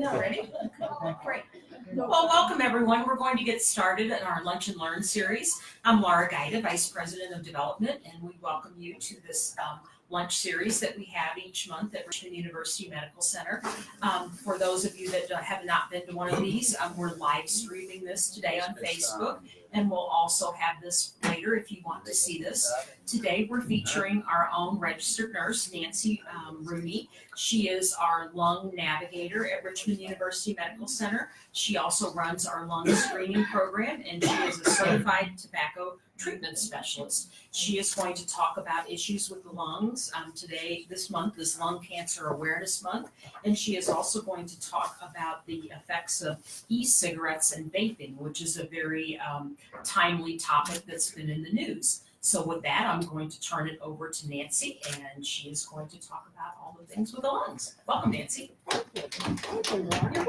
know, ready? Great. Well, welcome everyone. We're going to get started in our Lunch and Learn series. I'm Laura Gaida, Vice President of Development, and we welcome you to this lunch series that we have each month at Richmond University Medical Center. For those of you that have not been to one of these, we're live streaming this today on Facebook, and we'll also have this later if you want to see this. Today we're featuring our own registered nurse, Nancy Rooney. She is our lung navigator at Richmond University Medical Center. She also runs our lung screening program, and she is a certified tobacco treatment specialist. She is going to talk about issues with the lungs. This month is Lung Cancer Awareness Month, and she is also going to talk about the effects of e-cigarettes and vaping, which is a very timely topic that's been in the news. So with that, I'm going to turn it over to Nancy, and she is going to talk about all the things with the lungs. Welcome, Nancy. Thank you, Laura.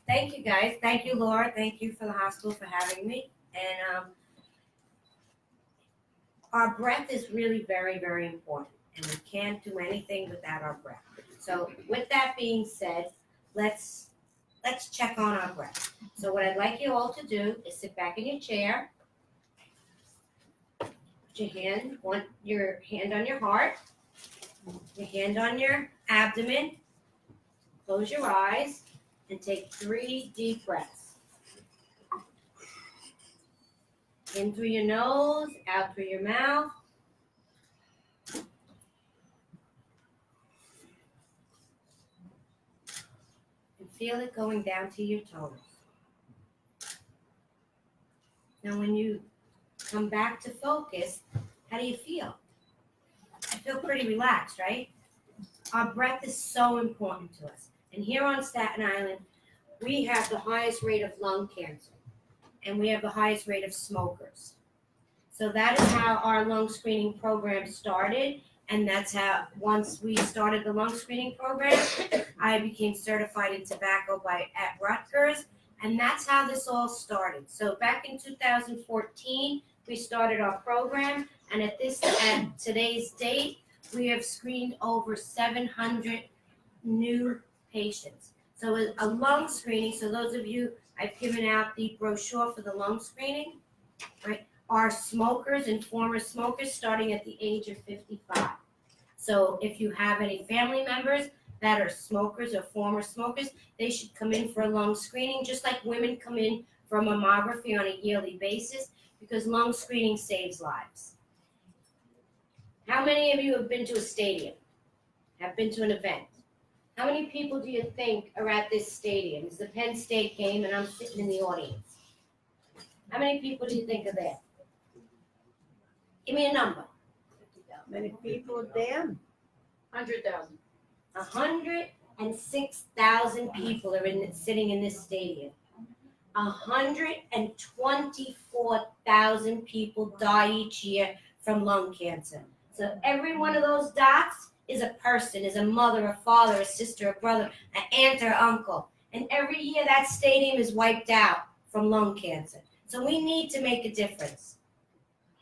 Thank you, guys. Thank you, Laura. Thank you for the hospital for having me. And our breath is really very, very important, and we can't do anything without our breath. So with that being said, let's check on our breath. So what I'd like you all to do is sit back in your chair. Put your hand on your heart, your hand on your abdomen. Close your eyes and take 3 deep breaths. In through your nose, out through your mouth. And feel it going down to your toes. Now when you come back to focus, how do you feel? I feel pretty relaxed, right? Our breath is so important to us. And here on Staten Island, we have the highest rate of lung cancer, and we have the highest rate of smokers. So that is how our lung screening program started, and that's how, once we started the lung screening program, I became certified in tobacco at Rutgers, and that's how this all started. So back in 2014, we started our program, and at today's date, we have screened over 700 new patients. So a lung screening, so those of you, I've given out the brochure for the lung screening, right? Are smokers and former smokers starting at the age of 55. So if you have any family members that are smokers or former smokers, they should come in for a lung screening, just like women come in for a mammography on a yearly basis, because lung screening saves lives. How many of you have been to a stadium, have been to an event? How many people do you think are at this stadium? It's the Penn State game, and I'm sitting in the audience. How many people do you think are there? Give me a number. How many people are there? 100,000. 106,000 people are sitting in this stadium. 124,000 people die each year from lung cancer. So every one of those dots is a person, is a mother, a father, a sister, a brother, an aunt or uncle. And every year that stadium is wiped out from lung cancer. So we need to make a difference.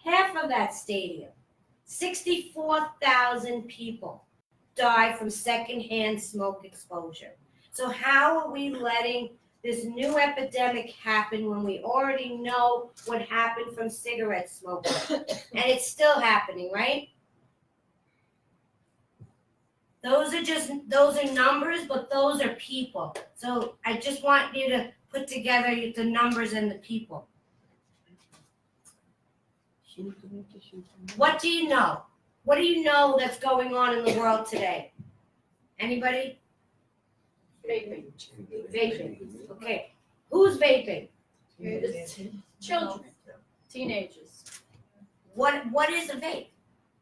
Half of that stadium, 64,000 people, die from secondhand smoke exposure. So how are we letting this new epidemic happen when we already know what happened from cigarette smoking? And it's still happening, right? Those are numbers, but those are people. So I just want you to put together the numbers and the people. What do you know? What do you know that's going on in the world today? Anybody? Vaping. Vaping. Okay. Who's vaping? Children. Teenagers. What is a vape?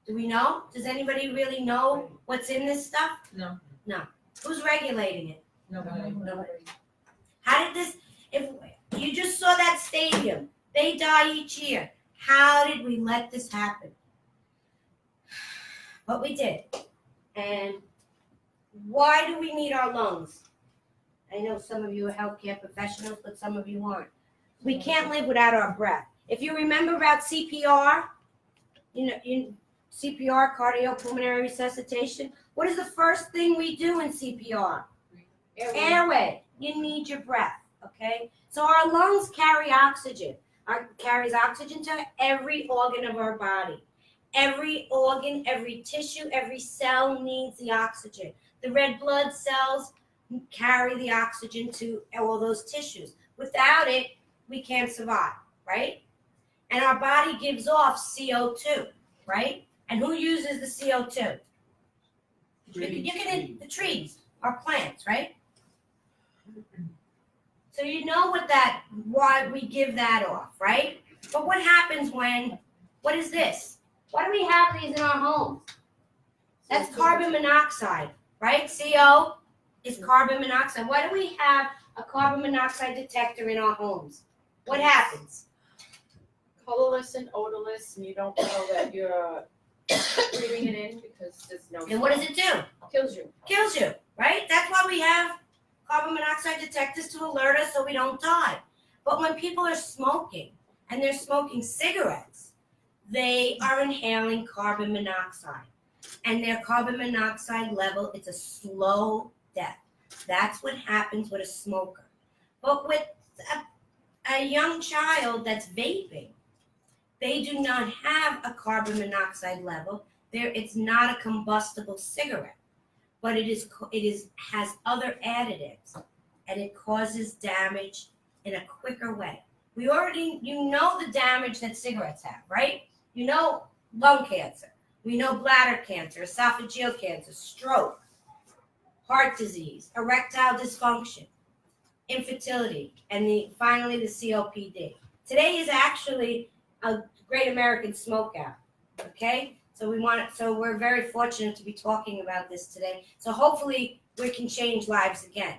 Do we know? Does anybody really know what's in this stuff? No. No. Who's regulating it? Nobody. How did this, if you just saw that stadium, they die each year. How did we let this happen? But we did. And why do we need our lungs? I know some of you are healthcare professionals, but some of you aren't. We can't live without our breath. If you remember about CPR, CPR, cardiopulmonary resuscitation, what is the first thing we do in CPR? Airway. You need your breath, okay? So our lungs carry oxygen. Carries oxygen to every organ of our body. Every organ, every tissue, every cell needs the oxygen. The red blood cells carry the oxygen to all those tissues. Without it, we can't survive, right? And our body gives off CO2, right? And who uses the CO2? The trees, our plants, right? So you know why we give that off, right? But what happens what is this? Why do we have these in our homes? That's carbon monoxide, right? CO is carbon monoxide. Why do we have a carbon monoxide detector in our homes? What happens? Colorless and odorless, and you don't know that you're breathing it in because there's no. And what does it do? Kills you. Kills you, right? That's why we have carbon monoxide detectors to alert us so we don't die. But when people are smoking and they're smoking cigarettes, they are inhaling carbon monoxide. And their carbon monoxide level, it's a slow death. That's what happens with a smoker. But with a young child that's vaping, they do not have a carbon monoxide level. It's not a combustible cigarette, but it has other additives, and it causes damage in a quicker way. You know the damage that cigarettes have, right? You know lung cancer. We know bladder cancer, esophageal cancer, stroke, heart disease, erectile dysfunction, infertility, and finally the COPD. Today is actually a Great American Smokeout, okay? So we're very fortunate to be talking about this today. So hopefully we can change lives again.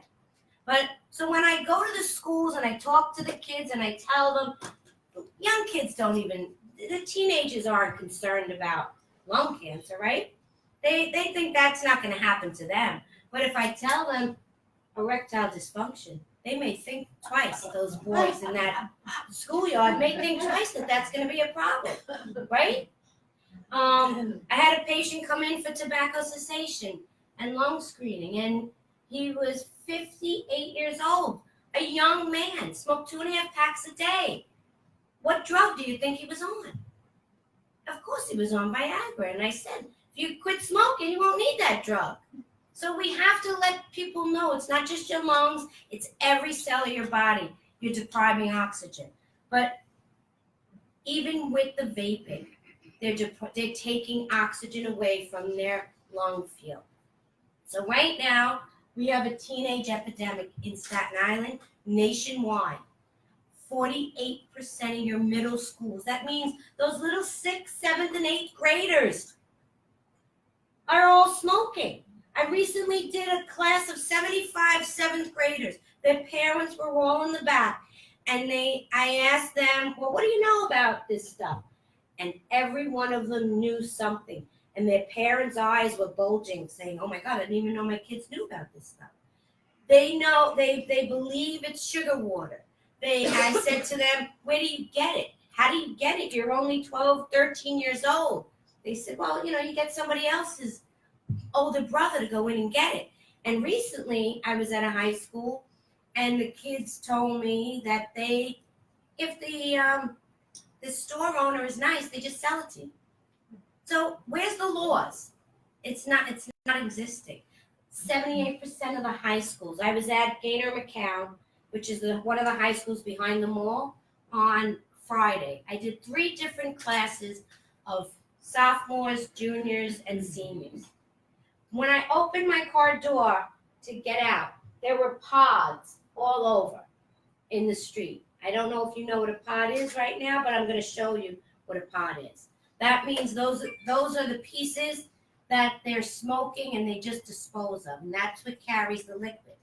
But so when I go to the schools and I talk to the kids and I tell them, young kids the teenagers aren't concerned about lung cancer, right? They think that's not going to happen to them. But if I tell them erectile dysfunction, they may think twice. Those boys in that schoolyard may think twice that that's going to be a problem, right? I had a patient come in for tobacco cessation and lung screening, and he was 58 years old, a young man, smoked 2.5 packs a day. What drug do you think he was on? Of course he was on Viagra. And I said, if you quit smoking, you won't need that drug. So we have to let people know it's not just your lungs, it's every cell of your body. You're depriving oxygen. But even with the vaping, they're taking oxygen away from their lung field. So right now, we have a teenage epidemic in Staten Island nationwide. 48% of your middle schools. That means those little 6th, 7th, and 8th graders are all smoking. I recently did a class of 75 7th graders. Their parents were all in the back. And I asked them, well, what do you know about this stuff? And every one of them knew something. And their parents' eyes were bulging, saying, oh my God, I didn't even know my kids knew about this stuff. They know, they believe it's sugar water. I said to them, where do you get it? How do you get it? You're only 12, 13 years old. They said, well, you get somebody else's older brother to go in and get it. And recently, I was at a high school, and the kids told me that if the store owner is nice, they just sell it to you. So where's the laws? It's not existing. 78% of the high schools. I was at Gaynor McCown, which is one of the high schools behind the mall, on Friday. I did 3 different classes of sophomores, juniors, and seniors. When I opened my car door to get out, there were pods all over in the street. I don't know if you know what a pod is right now, but I'm going to show you what a pod is. That means those are the pieces that they're smoking and they just dispose of, and that's what carries the liquid.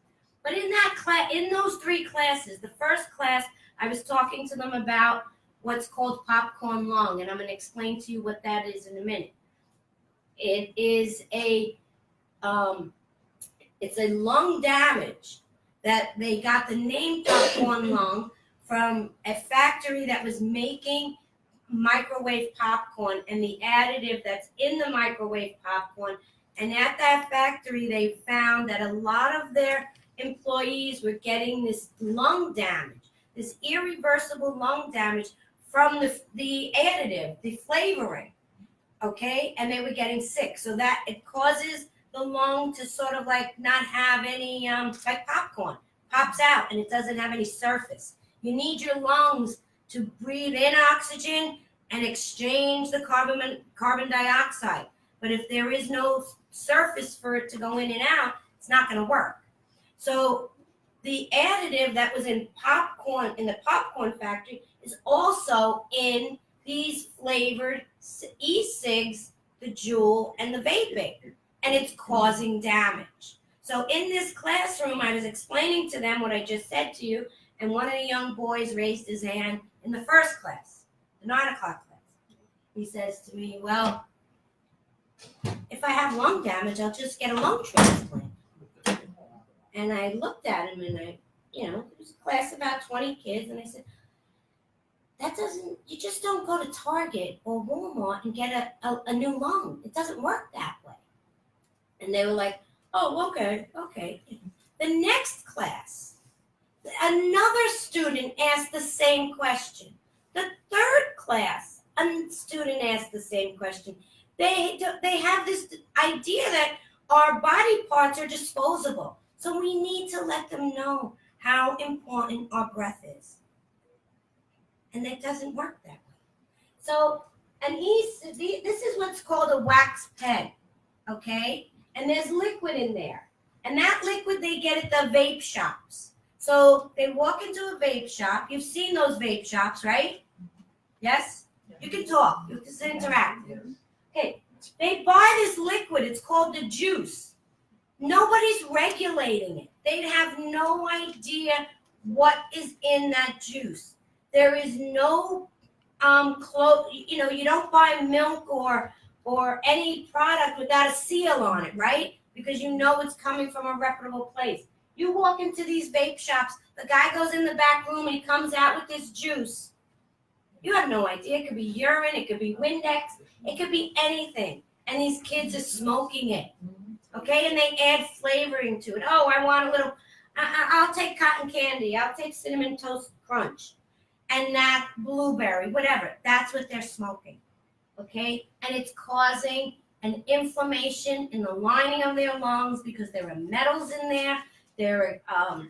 But in those 3 classes, the first class, I was talking to them about what's called popcorn lung, and I'm going to explain to you what that is in a minute. It is it's a lung damage that they got the name popcorn lung from a factory that was making microwave popcorn and the additive that's in the microwave popcorn. And at that factory, they found that a lot of their employees were getting this lung damage, this irreversible lung damage from the additive, the flavoring, okay? And they were getting sick. So that it causes the lung to sort of like not have any, like popcorn, pops out and it doesn't have any surface. You need your lungs to breathe in oxygen and exchange the carbon dioxide. But if there is no surface for it to go in and out, it's not going to work. So the additive that was in popcorn, in the popcorn factory, is also in these flavored e-cigs, the Juul, and the vaping, and it's causing damage. So in this classroom, I was explaining to them what I just said to you, and one of the young boys raised his hand in the first class, the 9 o'clock class. He says to me, well, if I have lung damage, I'll just get a lung transplant. And I looked at him and it was a class of about 20 kids, and I said, you just don't go to Target or Walmart and get a new lung. It doesn't work that way. And they were like, oh, okay. The next class, another student asked the same question. The third class, a student asked the same question. They have this idea that our body parts are disposable. So we need to let them know how important our breath is. And it doesn't work that way. So, this is what's called a wax pen, okay? And there's liquid in there. And that liquid they get at the vape shops. So they walk into a vape shop. You've seen those vape shops, right? Yes? You can talk. You can interact. Okay. They buy this liquid. It's called the juice. Nobody's regulating it. They'd have no idea what is in that juice. There is no you don't buy milk or any product without a seal on it, right? Because you know it's coming from a reputable place. You walk into these vape shops, the guy goes in the back room and he comes out with this juice. You have no idea. It could be urine, it could be Windex, it could be anything. And these kids are smoking it. Okay, and they add flavoring to it. Oh, I want a little, I'll take cotton candy. I'll take cinnamon toast crunch. And that blueberry, whatever. That's what they're smoking. Okay, and it's causing an inflammation in the lining of their lungs because there are metals in there. There are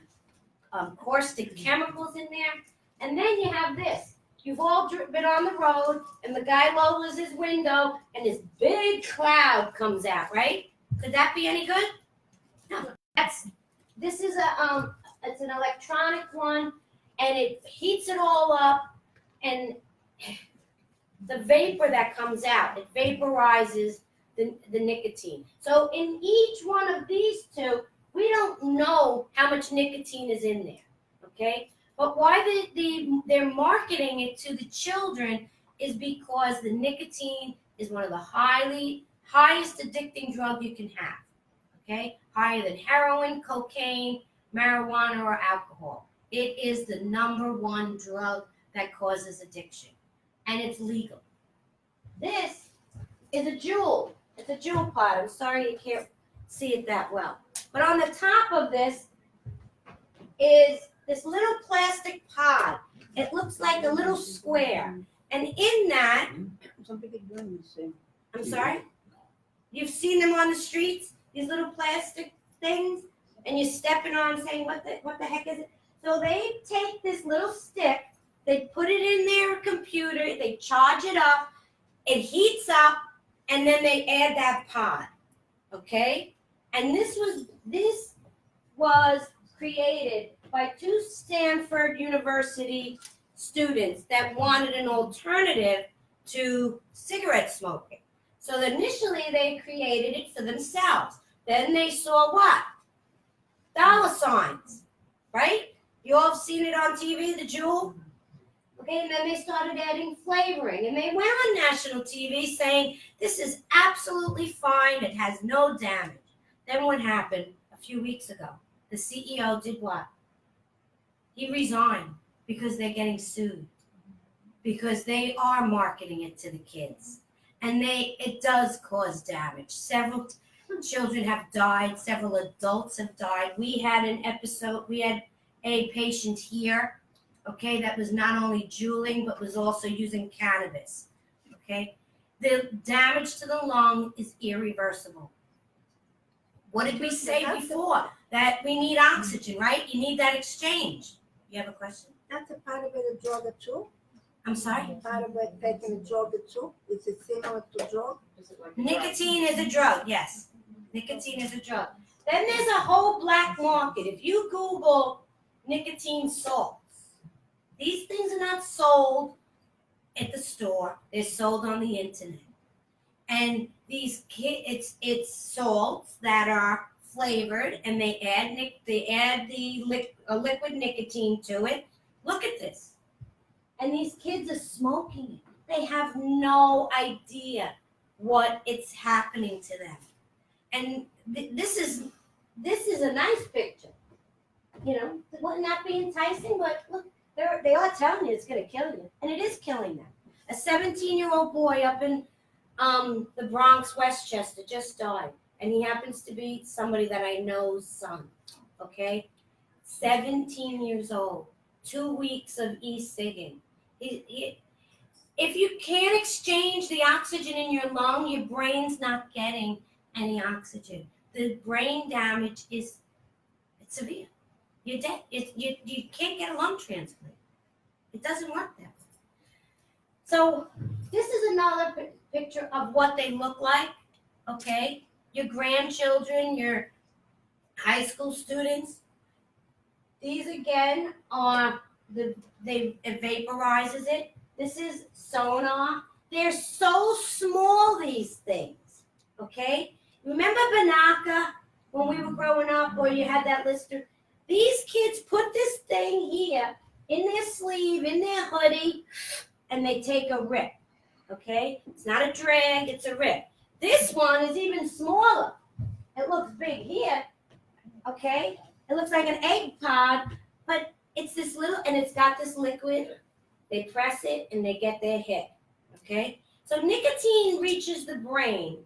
caustic chemicals in there. And then you have this. You've all been on the road, and the guy lowers his window, and this big cloud comes out, right? Could that be any good? No. This is it's an electronic one, and it heats it all up, and the vapor that comes out, it vaporizes the nicotine. So in each one of these two, we don't know how much nicotine is in there, okay? But why they're marketing it to the children is because the nicotine is one of the highest addicting drug you can have, okay? Higher than heroin, cocaine, marijuana, or alcohol. It is the #1 drug that causes addiction, and it's legal. This is a Juul. It's a Juul pod. I'm sorry you can't see it that well. But on the top of this is this little plastic pod. It looks like a little square. And in that, I'm sorry? You've seen them on the streets, these little plastic things, and you're stepping on them saying, what the heck is it? So they take this little stick, they put it in their computer, they charge it up, it heats up, and then they add that pod, okay? And this was created by 2 Stanford University students that wanted an alternative to cigarette smoking. So initially they created it for themselves. Then they saw what? Dollar signs, right? You all have seen it on TV, the Juul? Okay, and then they started adding flavoring. And they went on national TV saying, this is absolutely fine, it has no damage. Then what happened a few weeks ago? The CEO did what? He resigned because they're getting sued. Because they are marketing it to the kids. And it does cause damage. Some children have died, several adults have died. We had a patient here, okay, that was not only juuling but was also using cannabis, okay? The damage to the lung is irreversible. What did we say before? That we need oxygen, right? You need that exchange. You have a question? That's a part of it, a drug too. I'm sorry? Part of it taking a drug too. Is it similar to drug? Is it like a drug? Nicotine is a drug, yes. Nicotine is a drug. Then there's a whole black market. If you Google nicotine salts, these things are not sold at the store. They're sold on the internet. And these it's salts that are flavored, and they add a liquid nicotine to it. Look at this. And these kids are smoking it. They have no idea what it's happening to them. And this is a nice picture. You know, wouldn't that be enticing? But look, they are telling you it's going to kill you, and it is killing them. A 17-year-old boy up in the Bronx, Westchester, just died, and he happens to be somebody that I know's son. Okay, 17 years old, 2 weeks of e-cigging. If you can't exchange the oxygen in your lung, your brain's not getting any oxygen. The brain damage it's severe. You're dead. You can't get a lung transplant. It doesn't work that way. So this is another picture of what they look like, okay? Your grandchildren, your high school students. These again are it vaporizes it. This is sonar. They're so small, these things, okay? Remember Banaka when we were growing up, or you had that lister? These kids put this thing here in their sleeve, in their hoodie, and they take a rip, okay? It's not a drag, it's a rip. This one is even smaller. It looks big here, okay? It looks like an egg pod, but it's this little, and it's got this liquid. They press it, and they get their hit, okay? So nicotine reaches the brain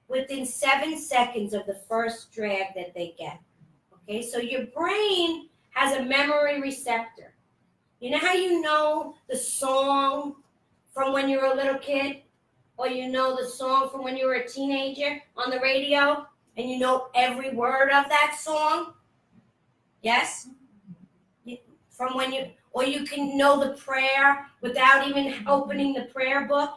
within 7 seconds of the first drag that they get, okay? So your brain has a memory receptor. You know how you know the song from when you were a little kid? Or you know the song from when you were a teenager on the radio? And you know every word of that song? Yes? From when you, or you can know the prayer without even opening the prayer book.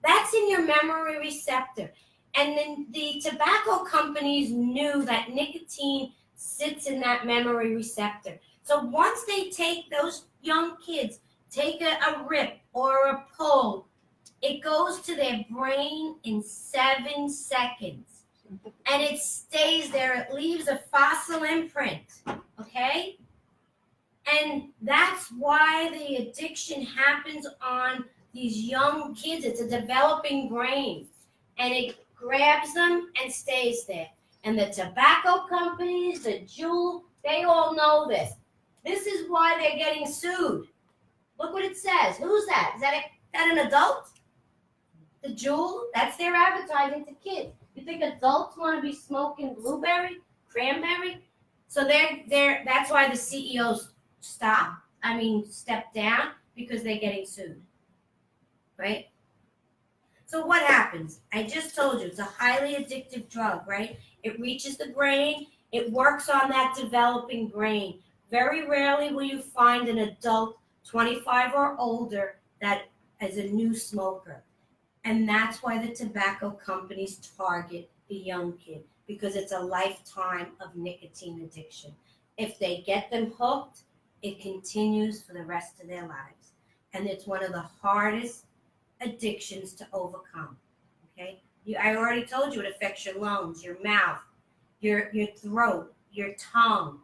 That's in your memory receptor. And then the tobacco companies knew that nicotine sits in that memory receptor. So once they take those young kids, take a rip or a pull, it goes to their brain in 7 seconds. And it stays there. It leaves a fossil imprint, okay? And that's why the addiction happens on these young kids. It's a developing brain. And it grabs them and stays there. And the tobacco companies, the Juul, they all know this. This is why they're getting sued. Look what it says. Who's that? Is that an adult? The Juul? That's their advertising to kids. You think adults want to be smoking blueberry, cranberry? So that's why the CEOs step down, because they're getting sued. Right? So what happens? I just told you, it's a highly addictive drug, right? It reaches the brain. It works on that developing brain. Very rarely will you find an adult 25 or older that is a new smoker. And that's why the tobacco companies target the young kid, because it's a lifetime of nicotine addiction. If they get them hooked, it continues for the rest of their lives. And it's one of the hardest addictions to overcome, okay? I already told you it affects your lungs, your mouth, your throat, your tongue.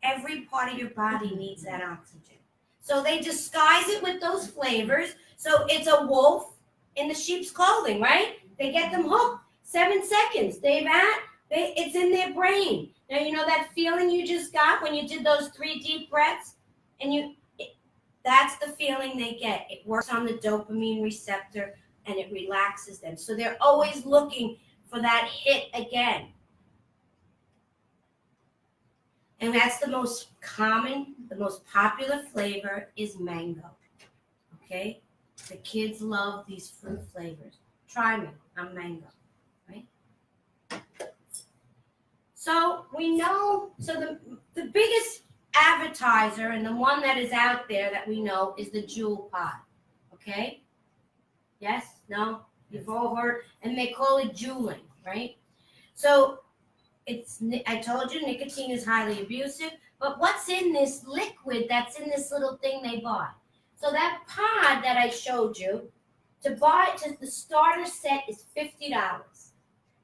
Every part of your body needs that oxygen. So they disguise it with those flavors. So it's a wolf in the sheep's clothing, right? They get them hooked. 7 seconds. It's in their brain. Now, you know that feeling you just got when you did those 3 deep breaths? And that's the feeling they get. It works on the dopamine receptor, and it relaxes them. So they're always looking for that hit again. And that's the most common, the most popular flavor is mango. Okay? The kids love these fruit flavors. Try me, I'm mango, right? So we know, so the biggest advertiser and the one that is out there that we know is the Juul pod. Okay? Yes? No? You've all heard, and they call it juuling, right? So I told you nicotine is highly abusive, but what's in this liquid that's in this little thing they bought? So that pod that I showed you, to the starter set is $50.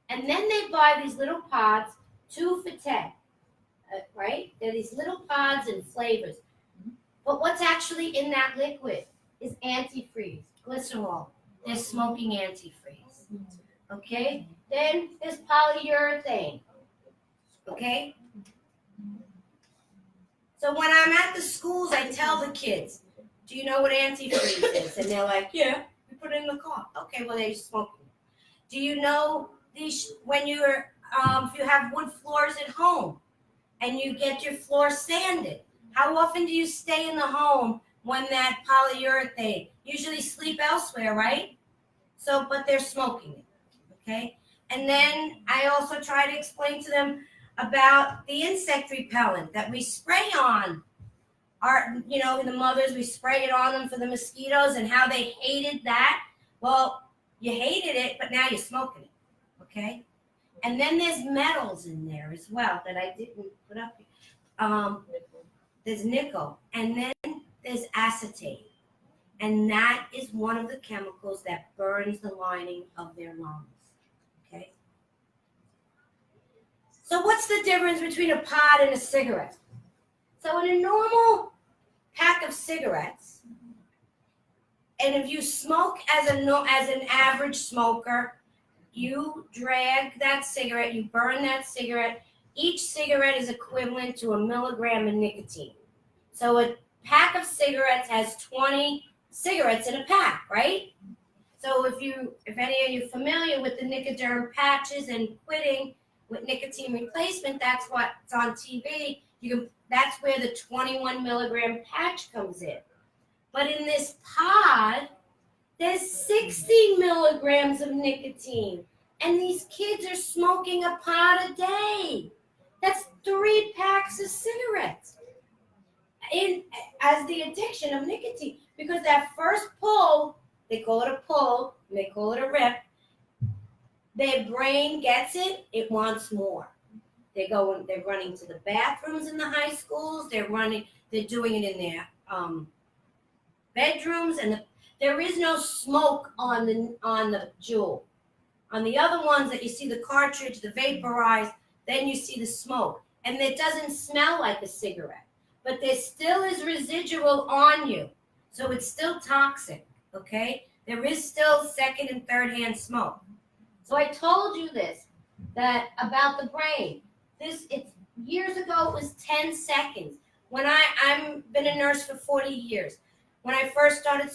And then they buy these little pods, 2 for $10, right? They're these little pods and flavors. But what's actually in that liquid is antifreeze, glycerol. They're smoking antifreeze, okay? Then there's polyurethane. Okay? So when I'm at the schools, I tell the kids, do you know what antifreeze is? And they're like, yeah, we put it in the car. Okay, well, they're smoking. Do you know when you're, if you have wood floors at home and you get your floor sanded, how often do you stay in the home when that polyurethane? Usually sleep elsewhere, right? So, but they're smoking it, okay? And then I also try to explain to them about the insect repellent that we spray on the mothers, we spray it on them for the mosquitoes and how they hated that. Well, you hated it, but now you're smoking it, okay? And then there's metals in there as well that I didn't put up here. There's nickel, and then there's acetate. And that is one of the chemicals that burns the lining of their lungs, okay? So what's the difference between a pod and a cigarette? So in a normal pack of cigarettes, and if you smoke as an average smoker, you drag that cigarette, you burn that cigarette. Each cigarette is equivalent to 1 milligram of nicotine. So a pack of cigarettes has 20 cigarettes in a pack, right? So if any of you familiar with the Nicoderm patches and quitting with nicotine replacement, that's what's on TV. That's where the 21 milligram patch comes in. But in this pod, there's 60 milligrams of nicotine. And these kids are smoking a pod a day. That's 3 packs of cigarettes as the addiction of nicotine. Because that first pull, they call it a pull, and they call it a rip, their brain gets it, it wants more. They're running to the bathrooms in the high schools, they're doing it in their bedrooms, and there is no smoke on the Juul. On the other ones that you see the cartridge, the vaporized, then you see the smoke. And it doesn't smell like a cigarette, but there still is residual on you. So it's still toxic, okay? There is still second and third hand smoke. So I told you this, that about the brain. Years ago, it was 10 seconds. When I've been a nurse for 40 years. When I first started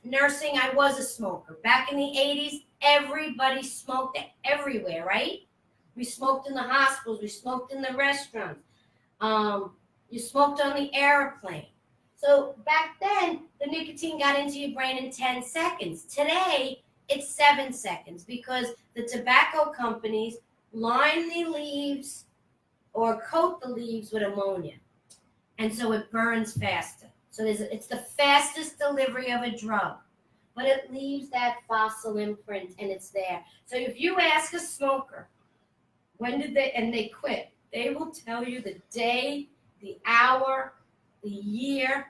nursing, I was a smoker. Back in the 80s, everybody smoked everywhere, right? We smoked in the hospitals. We smoked in the restaurants. You smoked on the airplane. So back then, the nicotine got into your brain in 10 seconds. Today, it's 7 seconds because the tobacco companies line the leaves or coat the leaves with ammonia. And so it burns faster. So it's the fastest delivery of a drug. But it leaves that fossil imprint and it's there. So if you ask a smoker, when did they quit, they will tell you the day, the hour, the year,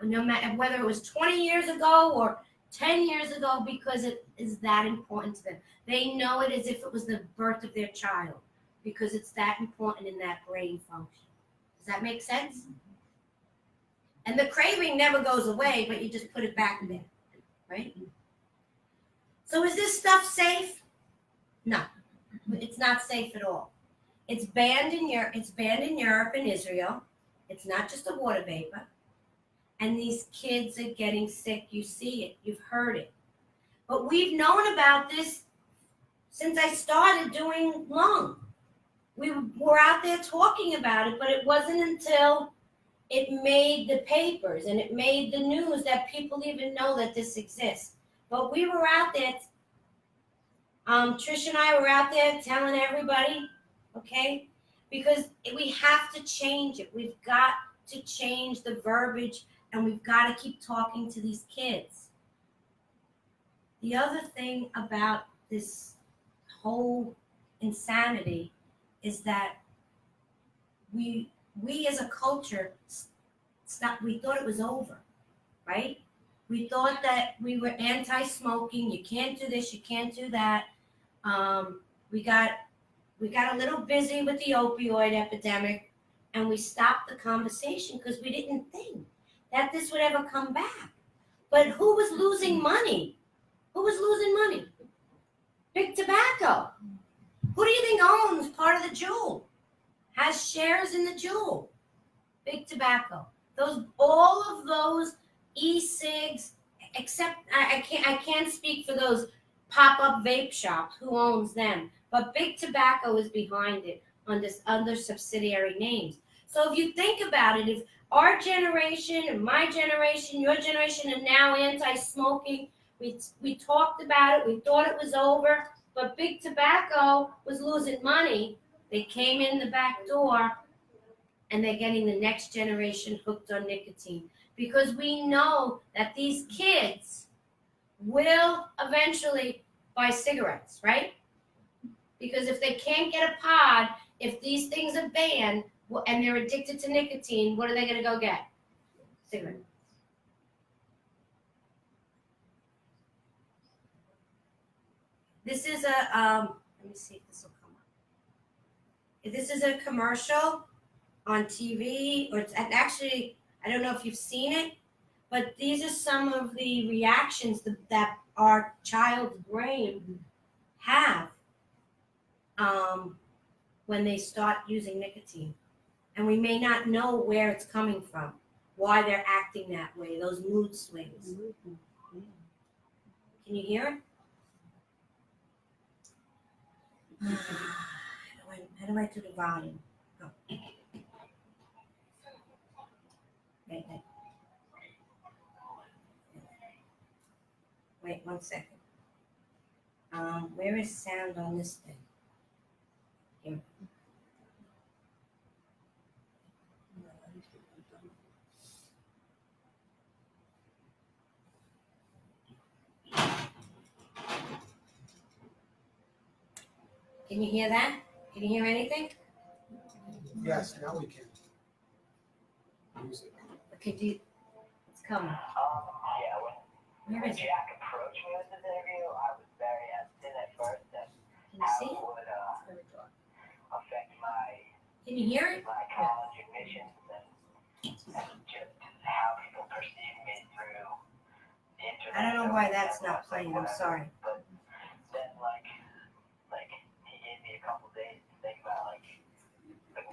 no matter whether it was 20 years ago or 10 years ago, because it is that important to them. They know it as if it was the birth of their child because it's that important in that brain function. Does that make sense? And the craving never goes away, but you just put it back there, right? So is this stuff safe? No, it's not safe at all. It's banned in Europe and Israel. It's not just a water vapor. And these kids are getting sick. You see it. You've heard it. But we've known about this since I started doing lung. We were out there talking about it, but it wasn't until it made the papers and it made the news that people even know that this exists. But we were out there, Trish and I were out there telling everybody, okay? Because we have to change it. We've got to change the verbiage, and we've got to keep talking to these kids. The other thing about this whole insanity is that we as a culture we thought it was over, right? We thought that we were anti-smoking. You can't do this, you can't do that. We got a little busy with the opioid epidemic, and we stopped the conversation because we didn't think that this would ever come back. But who was losing money? Who was losing money? Big Tobacco. Who do you think owns part of the Juul? Has shares in the Juul? Big Tobacco. All of those e-cigs, except I can't speak for those pop-up vape shops. Who owns them? But Big Tobacco is behind it under subsidiary names. So if you think about it, if our generation and my generation, your generation are now anti-smoking, we talked about it, we thought it was over, but Big Tobacco was losing money. They came in the back door, and they're getting the next generation hooked on nicotine. Because we know that these kids will eventually buy cigarettes, right? Because if they can't get a pod, if these things are banned and they're addicted to nicotine, what are they going to go get? Cigarettes. This is a, let me see if this will come up. This is a commercial on TV, or it's actually, I don't know if you've seen it, but these are some of the reactions that our child's brain have when they start using nicotine. And we may not know where it's coming from, why they're acting that way, those mood swings. Can you hear it? How do I do the volume? Oh. Wait 1 second. Where is sound on this thing? Here. Can you hear that? Can you hear anything? Yes, now we can. Music. Okay, it's coming. Yeah, Where when is it? Jack approached me with this interview, I was very hesitant at first that Can you see how it? it would affect Can you hear it? my college admissions and just how people perceive me through the internet. I don't know why that's not playing. I'm sorry. But then, like he gave me a couple days to think about like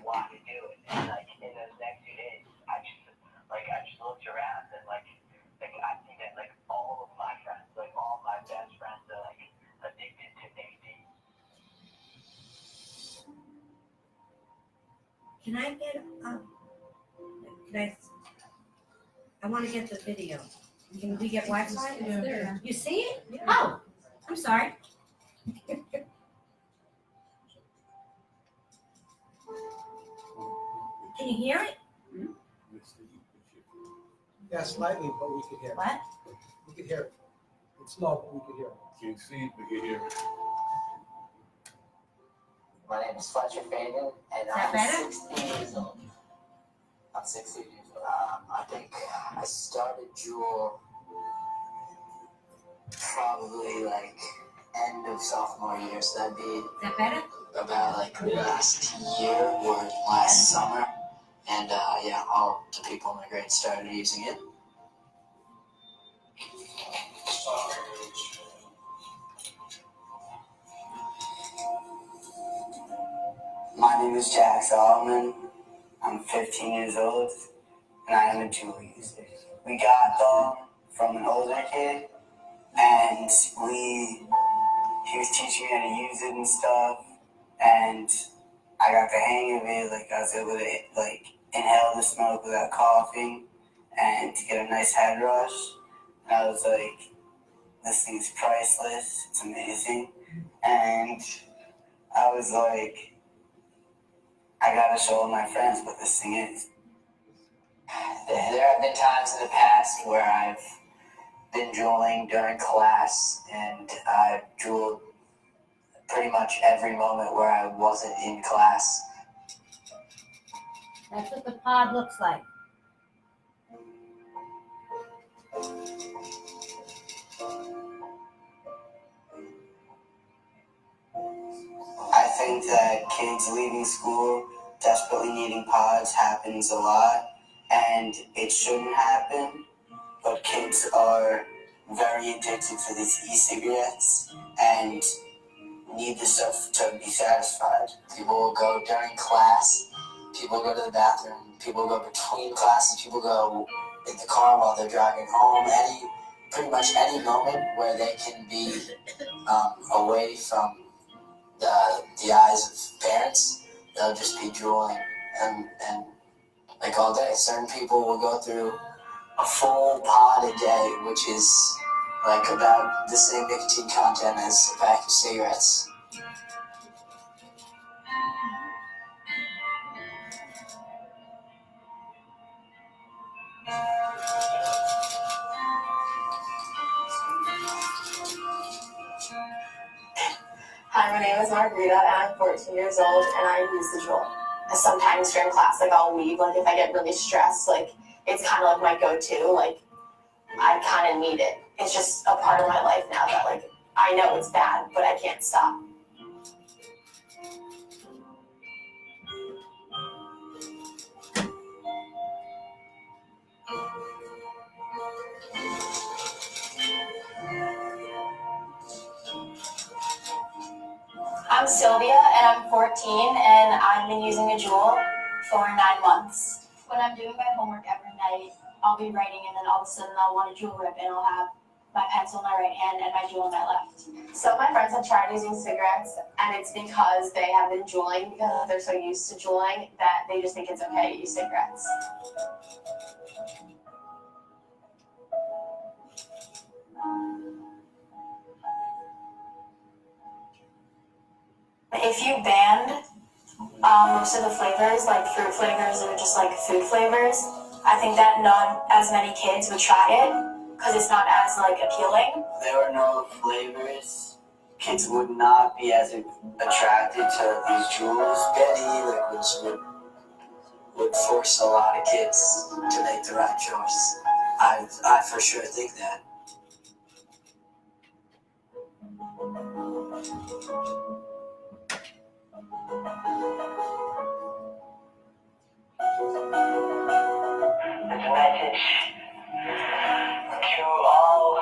why to do it, and like in those next 2 days, I just looked around and like I see that like all of my friends, like all my best friends are like addicted to nicotine. Can I get I want to get the video. Can we get Wi-Fi? It's there. You see it? Oh, I'm sorry. Can you hear it? Yeah, slightly, but we could hear it. What? We could hear it. It's low, but we could hear it. Can't see it, but you hear it. My name is Fletcher Fagan, and Is that I'm better? 16 years old. I'm 16 years old. I think I started Juul probably like end of sophomore year, so that'd be Is that better? about like last year or last summer. And yeah, all the people in my grade started using it. My name is Jack Solomon. I'm 15 years old, and I am a Juul user. We got them from an older kid, and he was teaching me how to use it and stuff, and I got the hang of it. Like, I was able to like inhale the smoke without coughing, and to get a nice head rush. And I was like, this thing's priceless. It's amazing. And I was like, I gotta show all my friends what this thing is. There have been times in the past where I've been drooling during class, and I've drooled pretty much every moment where I wasn't in class. That's what the pod looks like. I think that kids leaving school desperately needing pods happens a lot, and it shouldn't happen, but kids are very addicted to these e-cigarettes and need the stuff to be satisfied. People will go during class, people go to the bathroom, people go between classes, people go in the car while they're driving home, pretty much any moment where they can be away from the eyes of parents, they'll just be drooling and like all day. Certain people will go through a full pod a day, which is like about the same nicotine content as a pack of cigarettes. Hi, my name is Margarita, and I'm 14 years old, and I use the Juul. Sometimes during class, like, I'll leave, like, if I get really stressed, like, it's kind of like my go-to, like, I kind of need it. It's just a part of my life now that, like, I know it's bad, but I can't stop. I'm Sylvia, and I'm 14, and I've been using a Juul for 9 months. When I'm doing my homework every night, I'll be writing, and then all of a sudden I'll want a Juul rip, and I'll have my pencil in my right hand and my Juul in my left. Some of my friends have tried using cigarettes, and it's because they have been juuling, because they're so used to juuling that they just think it's okay to use cigarettes. If you banned most of the flavors, like fruit flavors or just like food flavors, I think that not as many kids would try it because it's not as like appealing. If there were no flavors, kids would not be as attracted to these Juuls. Banning e-liquids would force a lot of kids to make the right choice. I for sure think that. It's a message to all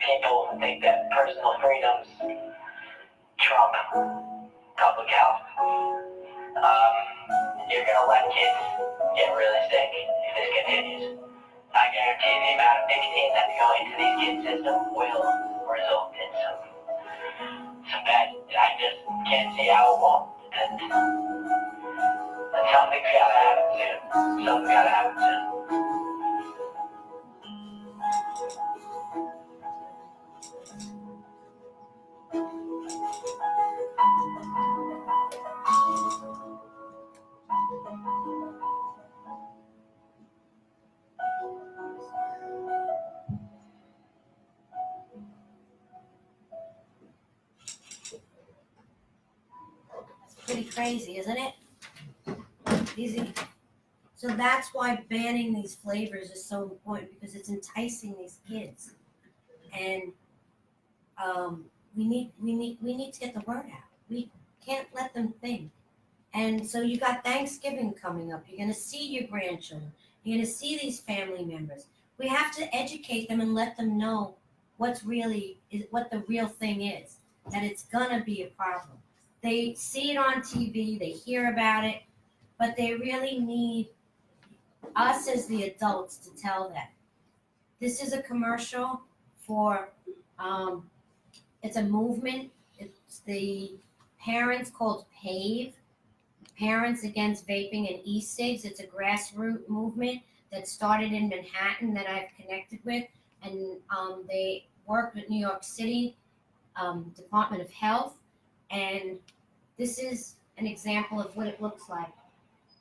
people who think that personal freedoms trump public health. You're gonna let kids get really sick if this continues. I guarantee the amount of nicotine that's going into these kids' system will result in some bad. I just can't see how it won't. And something's gotta happen soon. Something's gotta happen soon. Pretty crazy, isn't it? Easy. So that's why banning these flavors is so important, because it's enticing these kids, and we need to get the word out. We can't let them think. And so you got Thanksgiving coming up. You're gonna see your grandchildren. You're gonna see these family members. We have to educate them and let them know what the real thing is. That it's gonna be a problem. They see it on TV, they hear about it, but they really need us as the adults to tell them. This is a commercial for, it's a movement. It's the parents called PAVE, Parents Against Vaping and E-Cigs. It's a grassroots movement that started in Manhattan that I've connected with, and they work with New York City Department of Health, and this is an example of what it looks like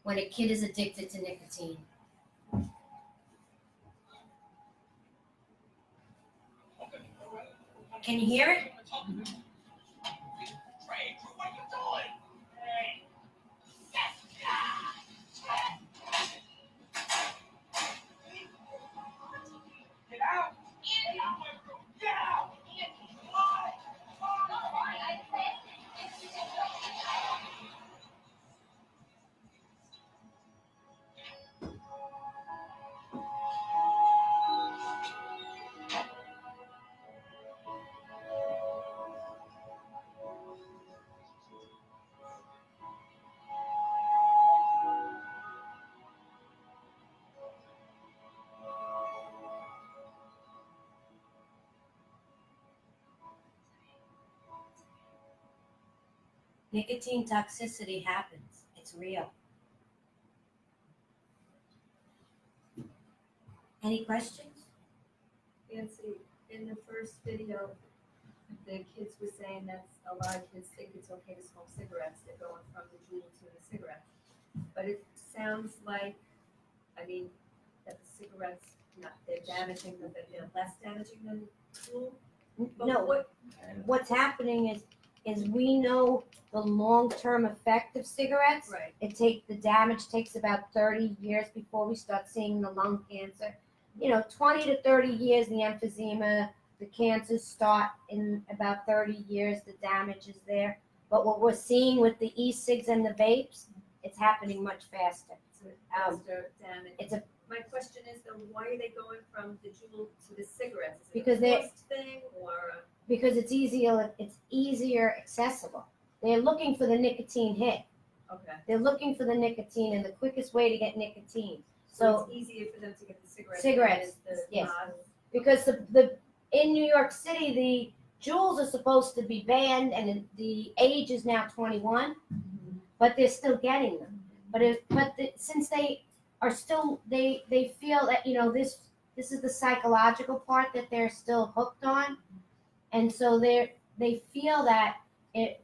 when a kid is addicted to nicotine. Can you hear it? Nicotine toxicity happens. It's real. Any questions? Nancy, in the first video, the kids were saying that a lot of kids think it's okay to smoke cigarettes. They're going from the Juul to the cigarettes. But it sounds like, I mean, that the cigarettes, they're damaging them, but they're less damaging than Juul. But No, what's happening is we know the long-term effect of cigarettes. Right. The damage takes about 30 years before we start seeing the lung cancer. 20 to 30 years, the emphysema, the cancers start in about 30 years, the damage is there. But what we're seeing with the e-cigs and the vapes, it's happening much faster. So faster damage. My question is though, why are they going from the Juul to the cigarettes? Is it Because a cost thing or? Because it's easier accessible. They're looking for the nicotine hit. Okay. They're looking for the nicotine and the quickest way to get nicotine. So it's easier for them to get the cigarettes. Cigarettes, than it is the yes. pods? Because the in New York City, the Juuls are supposed to be banned, and the age is now 21, but they're still getting them. Since they are still, they feel that this is the psychological part that they're still hooked on, and so they feel that if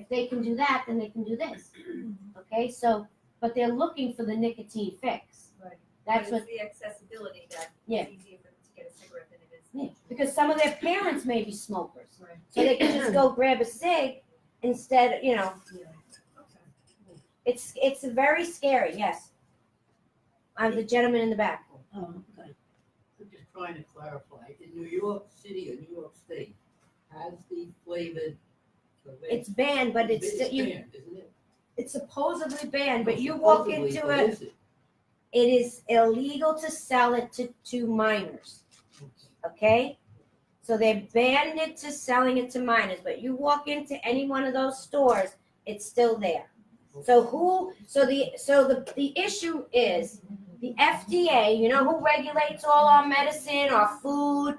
they can do that, then they can do this. Okay, so but they're looking for the nicotine fix. Right. That's But what. it's the accessibility that Yeah. it's easier for them to get a cigarette than it is. Yeah, because some of their parents may be smokers, Right. so they can just go grab a cig instead. Yeah. Okay. It's very scary. Yes, I'm the gentleman in the back. Oh, okay. I'm just trying to clarify. In New York City or New York State, has the flavored. It's banned, but it's banned, you. isn't it? It's supposedly banned, but No, you walk supposedly, into but it. is it? It is illegal to sell it to minors. Okay, so they banned it to selling it to minors, but you walk into any one of those stores, it's still there. So the issue is the FDA. You know who regulates all our medicine, our food?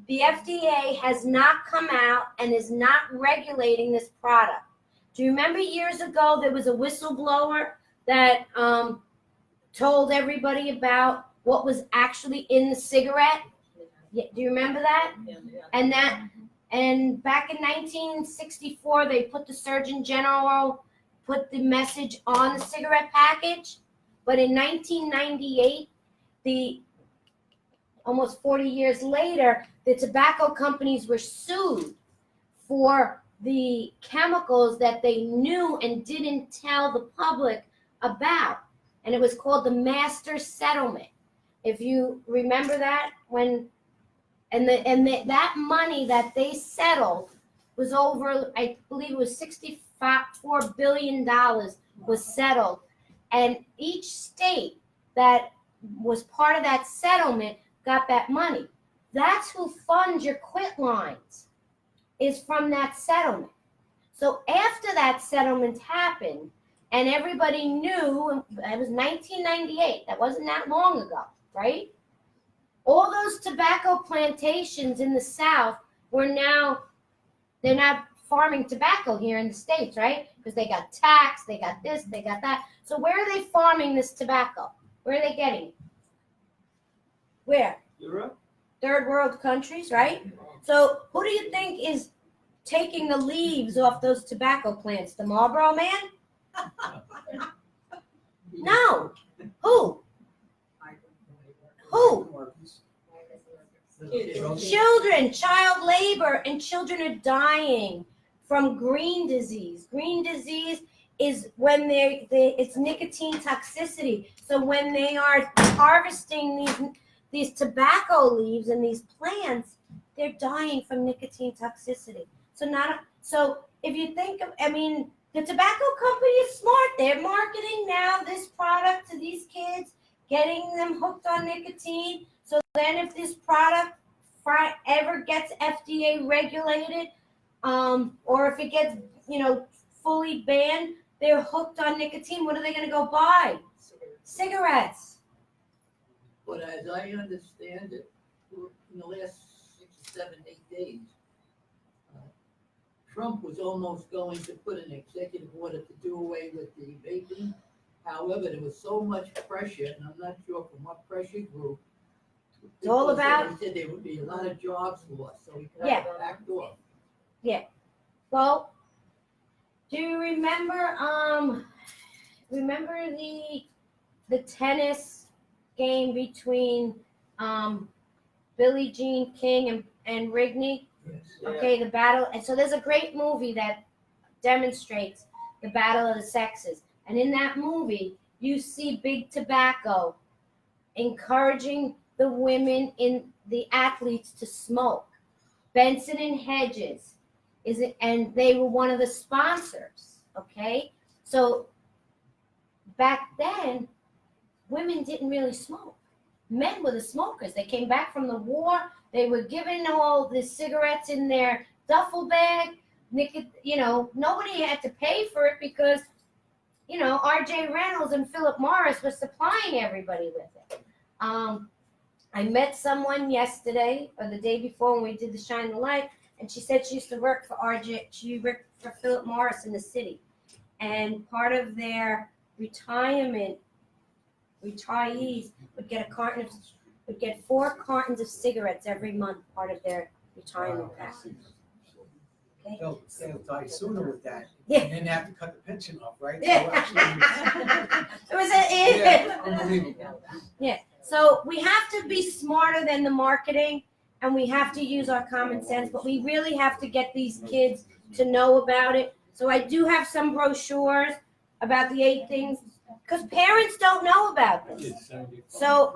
The FDA has not come out and is not regulating this product. Do you remember years ago there was a whistleblower that told everybody about what was actually in the cigarette? Yeah, do you remember that? Yeah. And back in 1964, they put the Surgeon General put the message on the cigarette package, but in 1998, almost 40 years later, the tobacco companies were sued for the chemicals that they knew and didn't tell the public about. And it was called the Master Settlement. If you remember that, that money that they settled was over, I believe it was $64 billion was settled. And each state that was part of that settlement got that money. That's who funds your quit lines, is from that settlement. So after that settlement happened, and everybody knew, it was 1998, that wasn't that long ago, right? All those tobacco plantations in the South they're not farming tobacco here in the States, right? Because they got taxed, they got this, they got that. So where are they farming this tobacco? Where are they getting it? Where? Europe? Third world countries, right? So who do you think is taking the leaves off those tobacco plants? The Marlboro Man? No. Who? Who? Children, child labor, and children are dying from green disease. Green disease is when it's nicotine toxicity. So when they are harvesting these tobacco leaves and these plants, they're dying from nicotine toxicity. So if you think of, the tobacco company is smart. They're marketing now this product to these kids, getting them hooked on nicotine. So then if this product ever gets FDA regulated, or if it gets, fully banned, they're hooked on nicotine. What are they going to go buy? Cigarettes. But as I understand it, in the last 6, 7, 8 days, Trump was almost going to put an executive order to do away with the vaping. However, there was so much pressure, and I'm not sure from what pressure group. It's all about. He said there would be a lot of jobs lost, so he got backed off. Yeah. Well, do you remember the tennis game between Billie Jean King and Rigney? Yes. Okay, the battle. And so there's a great movie that demonstrates the battle of the sexes. And in that movie, you see Big Tobacco encouraging the women the athletes to smoke. Benson and Hedges and they were one of the sponsors. Okay, so back then, women didn't really smoke. Men were the smokers. They came back from the war. They were given all the cigarettes in their duffel bag. Nobody had to pay for it because, R.J. Reynolds and Philip Morris were supplying everybody with it. I met someone yesterday or the day before when we did the Shine the Light, and she said she used to work for she worked for Philip Morris in the city. And part of their retirees would get 4 cartons of cigarettes every month, part of their retirement package. Okay. They'll die sooner with that. Yeah. And then have to cut the pension off, right? Yeah. So It was unbelievable. Yeah. So we have to be smarter than the marketing, and we have to use our common sense, but we really have to get these kids to know about it. So I do have some brochures about the 8 things, because parents don't know about this. So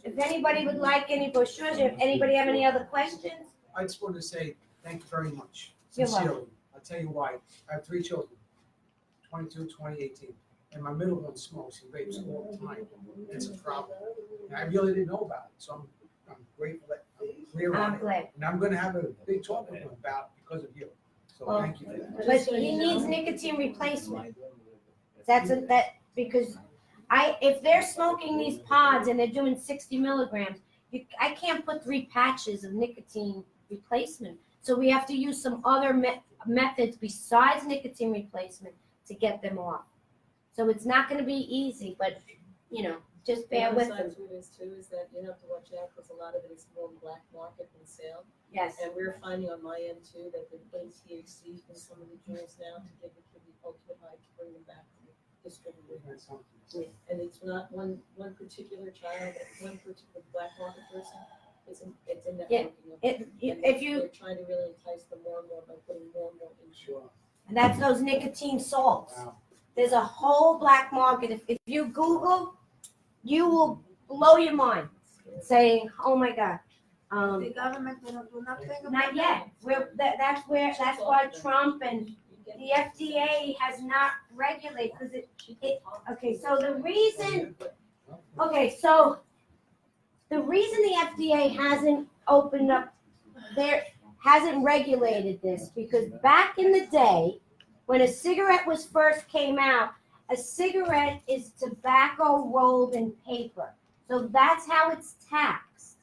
if anybody would like any brochures, if anybody have any other questions? I just wanted to say thank you very much. You're Sincerely. welcome. I'll tell you why. I have 3 children, 22, 20, 18. And my middle one smokes and vapes all the time. It's a problem. And I really didn't know about it. So I'm grateful that I'm clear on I'm it. glad. And I'm going to have a big talk with him about it because of you. So Well, thank you for that. But he needs nicotine replacement. Because if they're smoking these pods and they're doing 60 milligrams, I can't put 3 patches of nicotine replacement. So we have to use some other methods besides nicotine replacement to get them off. So it's not going to be easy, but just bear with them. The other side to it is too is that you have to watch out because a lot of it is more black market than sale. Yes. And we're finding on my end too that the THC in some of the jewels now to give the kid the ultimate high to bring them back to the distributor. And it's not one particular child, one particular black market person. It's a networking. They're trying to really entice them more and more by putting more and more in. Sure. And that's those nicotine salts. Wow. There's a whole black market. If you Google, you will blow your mind saying, oh my God. The government will not do nothing about Not yet. That's why Trump and the FDA has not regulated because so the reason the FDA hasn't opened up hasn't regulated this because back in the day when a cigarette was first came out, a cigarette is tobacco rolled in paper. So that's how it's taxed.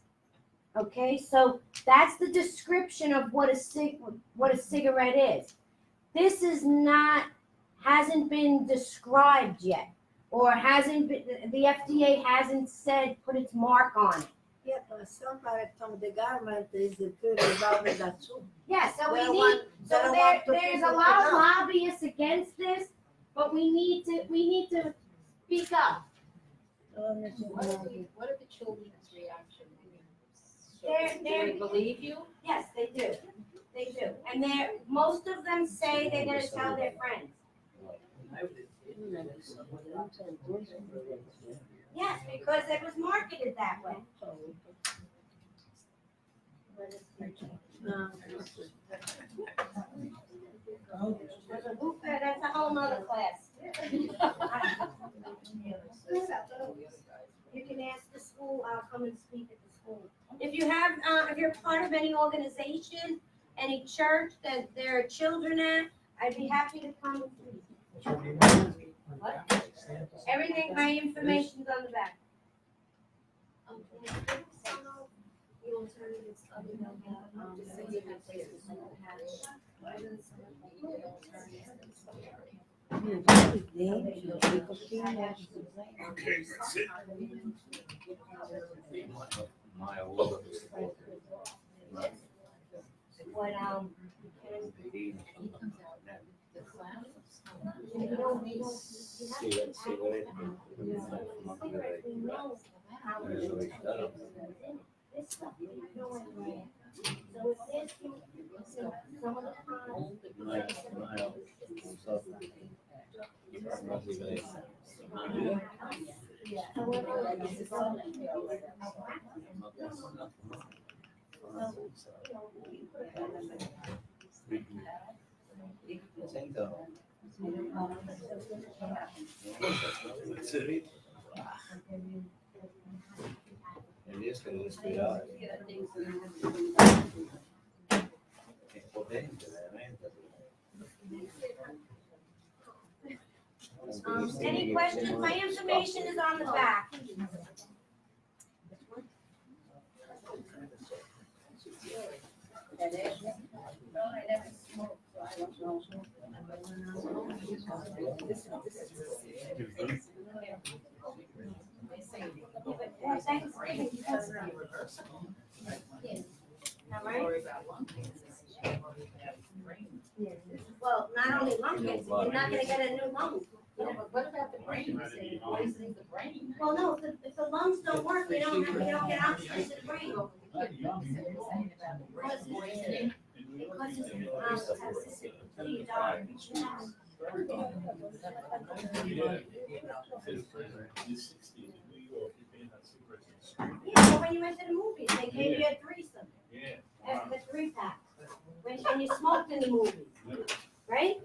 Okay, so that's the description of what a cigarette is. This is hasn't been described yet, or the FDA hasn't said, put its mark on it. Yeah, but somebody from the government is good about that too. Yeah, so They we want- need, they so don't there's want to a people lot to of know. lobbyists against this, but we need to speak up. What are the children's reaction? They're- Do they believe you? Yes, they do. They do. And most of them say they're gonna tell their friends. Yes, because it was marketed that way. That's a whole nother class. You can ask the school, I'll come and speak at the school. If you're part of any organization, any church that there are children at, I'd be happy to come and speak. Everything, my information's on the back. The alternatives other than that, say you have places like the hatch, other than some of the alternatives. Okay, that's it. What, this stuff is going away. So if there's some of the Tendrías que respirar. Es potente, realmente. Any questions? My information is on the back. Thanksgiving, because all right. Well, not only lung cancer, you're not gonna get a new lung. No, but what about the brain? You say poisoning the brain. Well, no, if the lungs don't work, you don't get oxygen to the brain. But you don't say the same about the brain poisoning. Because it's toxicity to your daughter. Yeah, but when you went to the movies, they gave you a threesome. Yeah. The 3-pack. When you smoked in the movies, right?